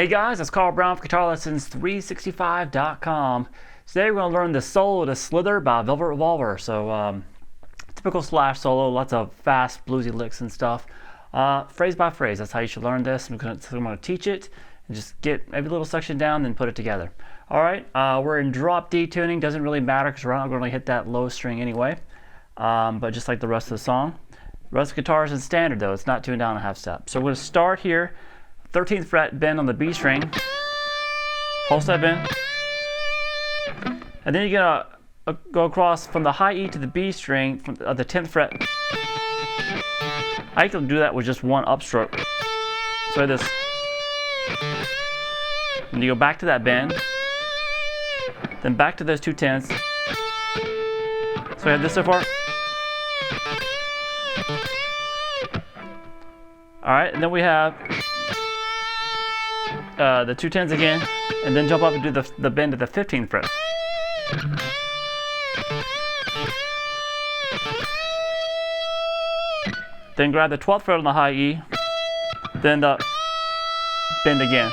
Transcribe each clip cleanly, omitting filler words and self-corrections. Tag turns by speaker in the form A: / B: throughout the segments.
A: Hey guys, it's Carl Brown for GuitarLessons365.com. Today we're going to learn the solo to Slither by Velvet Revolver. So typical slash solo, lots of fast bluesy licks and stuff. Phrase by phrase, that's how you should learn this. I'm going to teach it and just get every little section down and put it together. Alright, we're in drop D tuning, doesn't really matter because we're not going to hit that low string anyway. But just like the rest of the song. The rest of the guitar is in standard though, it's not tuned down a half step. So we're going to start here. 13th fret bend on the B string, whole step bend, and then you're gonna go across from the high E to the B string from the 10th fret. I can do that with just one upstroke. So this, and you go back to that bend, then back to those two tenths. So we have this so far. All right, and then we have the two tens again, and then jump up and do the bend to the 15th fret. Then grab the 12th fret on the high E, then the bend again.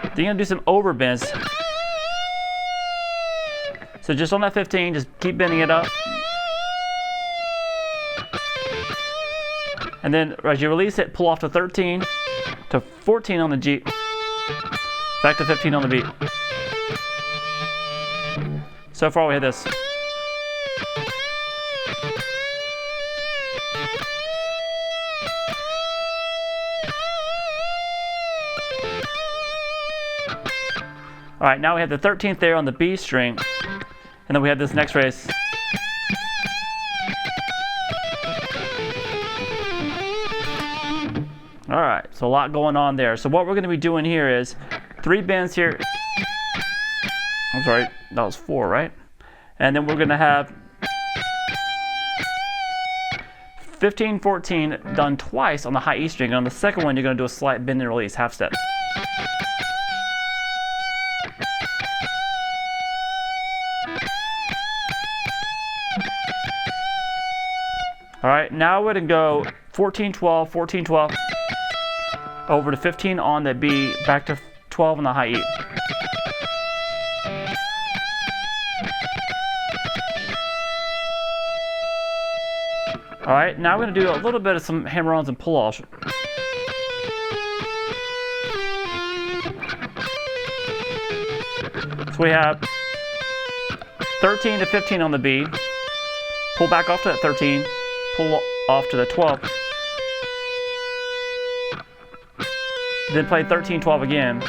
A: Then you're gonna do some over bends. So just on that 15, just keep bending it up. And then as you release it, pull off to 13. To 14 on the G, back to 15 on the B. So far we have this. Alright, now we have the 13th there on the B string, and then we have this next phrase. Alright, so a lot going on there. So what we're going to be doing here is 3 bends here. I'm sorry, that was 4, right? And then we're going to have 15, 14 done twice on the high E string. And on the second one, you're going to do a slight bend and release, half step. Alright, now we're going to go 14, 12, 14, 12. Over to 15 on the B, back to 12 on the high E. Alright, now we're going to do a little bit of some hammer-ons and pull-offs. So we have 13 to 15 on the B, pull back off to that 13, pull off to the 12. Then play 13, 12 again.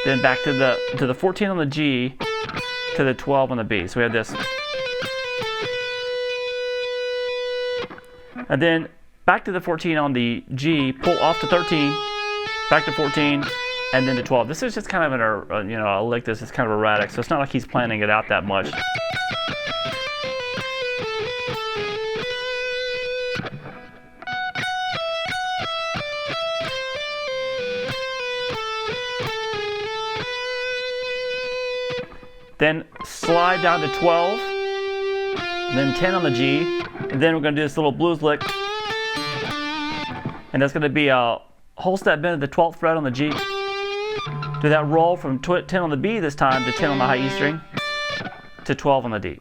A: Then back to the 14 on the G, to the 12 on the B. So we have this. And then back to the 14 on the G, pull off to 13, back to 14, and then to 12. This is just kind of a lick. This is kind of erratic, so it's not like he's planning it out that much. Then slide down to 12, then 10 on the G, and then we're going to do this little blues lick. And that's going to be a whole step bend at the 12th fret on the G. Do that roll from 10 on the B this time to 10 on the high E string to 12 on the D.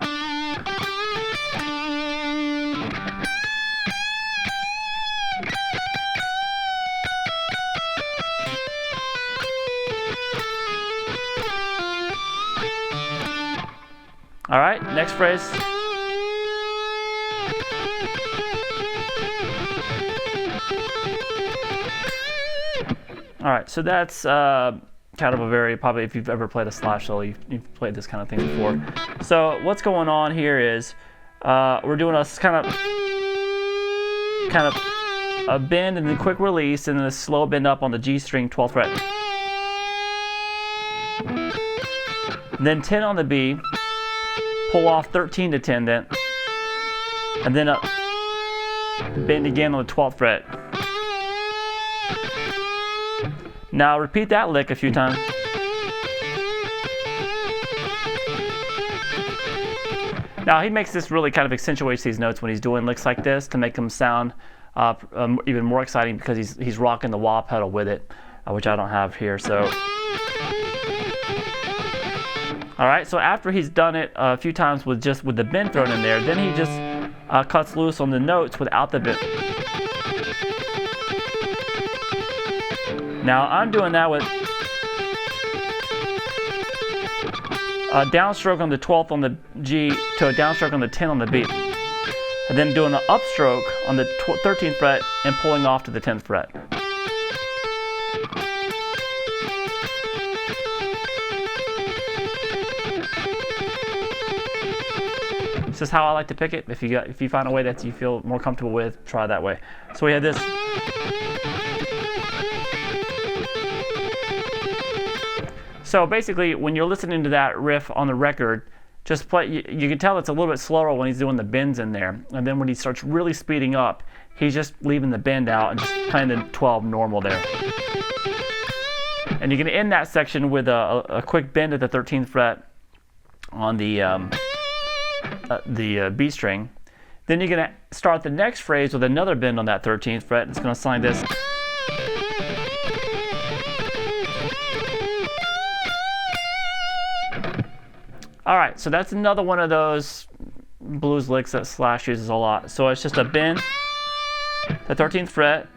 A: All right, next phrase. All right, so that's kind of a very, probably if you've ever played a slash solo, you've played this kind of thing before. So what's going on here is we're doing a kind of a bend and then quick release and then a slow bend up on the G string 12th fret. And then 10 on the B. Pull off 13 to 10 then, and then up, bend again on the 12th fret. Now repeat that lick a few times. Now he makes this really kind of accentuates these notes when he's doing licks like this to make them sound even more exciting because he's rocking the wah pedal with it, which I don't have here. So, all right. So after he's done it a few times with the bend thrown in there, then he just cuts loose on the notes without the bend. Now I'm doing that with a downstroke on the 12th on the G to a downstroke on the 10 on the B. And then doing an upstroke on the 13th fret and pulling off to the 10th fret. This is how I like to pick it. If you find a way that you feel more comfortable with, try that way. So we have this. So basically, when you're listening to that riff on the record, just play. You can tell it's a little bit slower when he's doing the bends in there, and then when he starts really speeding up, he's just leaving the bend out and just playing the 12 normal there. And you're going to end that section with a quick bend at the 13th fret on the B string. Then you're going to start the next phrase with another bend on that 13th fret. It's going to sound like this. All right, so that's another one of those blues licks that Slash uses a lot. So it's just a bend, the 13th fret,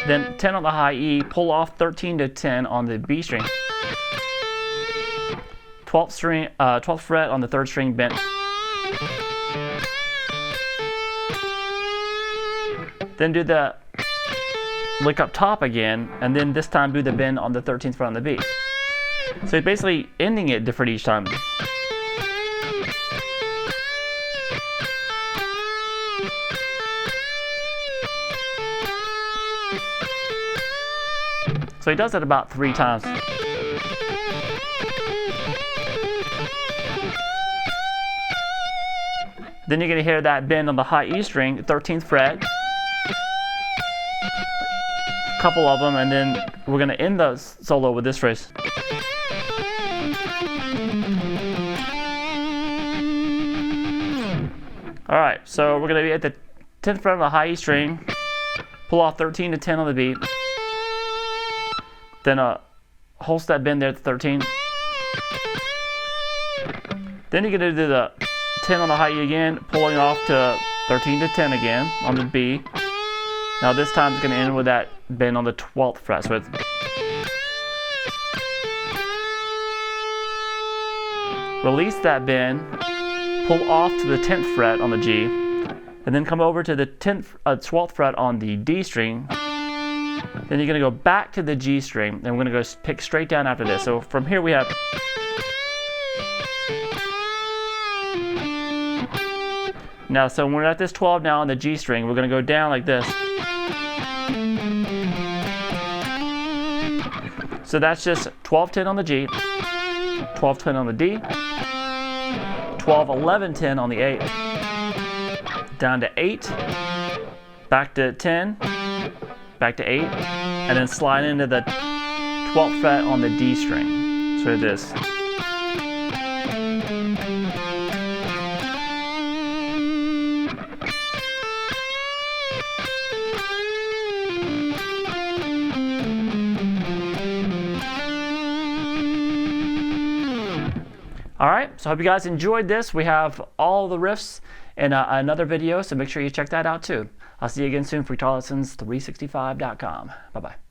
A: then 10 on the high E, pull off 13 to 10 on the B string, 12th fret on the 3rd string bent, then do the lick up top again, and then this time do the bend on the 13th fret on the B. So you're basically ending it different each time. So he does it about 3 times. Then you're going to hear that bend on the high E string, 13th fret. A couple of them, and then we're going to end the solo with this phrase. All right, so we're going to be at the 10th fret on the high E string, pull off 13 to 10 on the beat. Then a whole step bend there at the 13. Then you're going to do the 10 on the high E again, pulling off to 13 to 10 again on the B. Now this time it's going to end with that bend on the 12th fret. So it's release that bend, pull off to the 10th fret on the G, and then come over to the 12th fret on the D string. Then you're going to go back to the G string, and we're going to go pick straight down after this. So from here we have. Now, so when we're at this 12 now on the G string, we're going to go down like this. So that's just 12-10 on the G, 12-10 on the D, 12-11-10 on the 8, down to 8, back to 10, back to 8, and then slide into the 12th fret on the D string. So this. Alright, so I hope you guys enjoyed this. We have all the riffs in another video, so make sure you check that out too. I'll see you again soon for GuitarLessons365.com. Bye-bye.